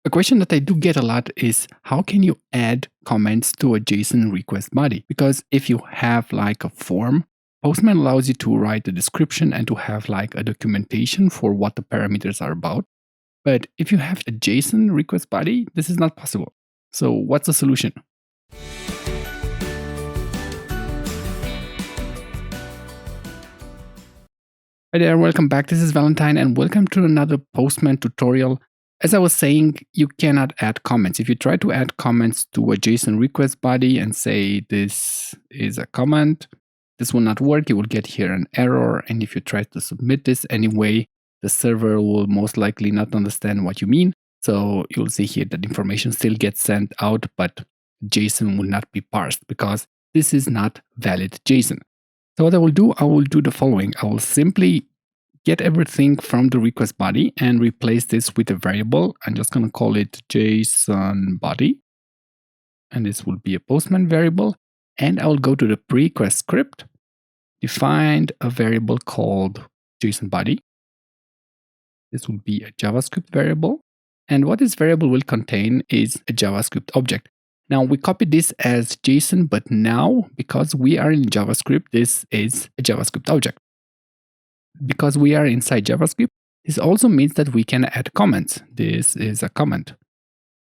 A question that I do get a lot is how can you add comments to a JSON request body? Because if you have like a form, Postman allows you to write a description and to have like a documentation for what the parameters are about. But if you have a JSON request body, this is not possible. So what's the solution? Hi there, welcome back. This is Valentine and welcome to another Postman tutorial. As I was saying, you cannot add comments. If you try to add comments to a JSON request body and say this is a comment, this will not work. You will get here an error. And if you try to submit this anyway, the server will most likely not understand what you mean. So you'll see here that information still gets sent out, but JSON will not be parsed because this is not valid JSON. So what I will do the following. I will simply get everything from the request body and replace this with a variable. I'm just going to call it jsonBody. And this will be a Postman variable. And I will go to the pre-request script, define a variable called jsonBody. This will be a JavaScript variable. And what this variable will contain is a JavaScript object. Now we copied this as JSON, but now because we are in JavaScript, this is a JavaScript object. Because we are inside JavaScript, this also means that we can add comments. This is a comment.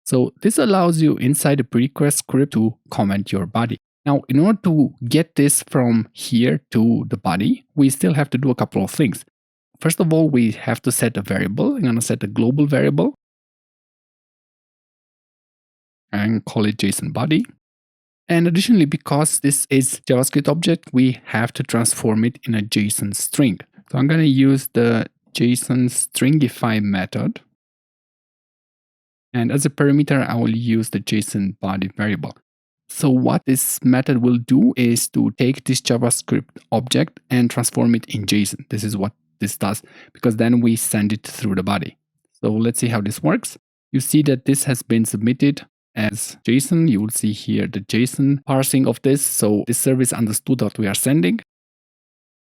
So this allows you inside the pre-request script to comment your body. Now, in order to get this from here to the body, we still have to do a couple of things. First of all, we have to set a variable. I'm going to set a global variable and call it JSonBody. And additionally, because this is JavaScript object, we have to transform it in a JSON string. So I'm going to use the JSON Stringify method. And as a parameter, I will use the JSonBody variable. So what this method will do is to take this JavaScript object and transform it in JSON. This is what this does, because then we send it through the body. So let's see how this works. You see that this has been submitted as JSON. You will see here the JSON parsing of this. So this service understood what we are sending.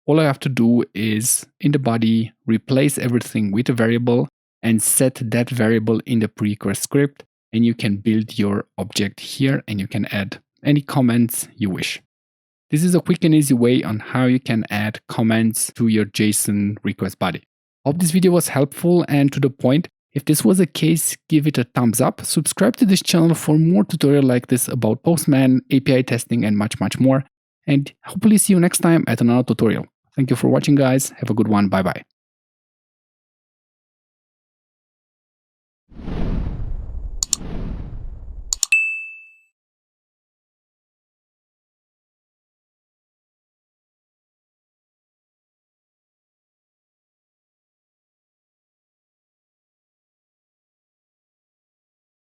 All I have to do is in the body, replace everything with a variable and set that variable in the pre-request script. And you can build your object here and you can add any comments you wish. This is a quick and easy way on how you can add comments to your JSON request body. Hope this video was helpful and to the point. If this was the case, give it a thumbs up. Subscribe to this channel for more tutorials like this about Postman, API testing, and much, much more. And hopefully see you next time at another tutorial. Thank you for watching, guys. Have a good one. Bye-bye.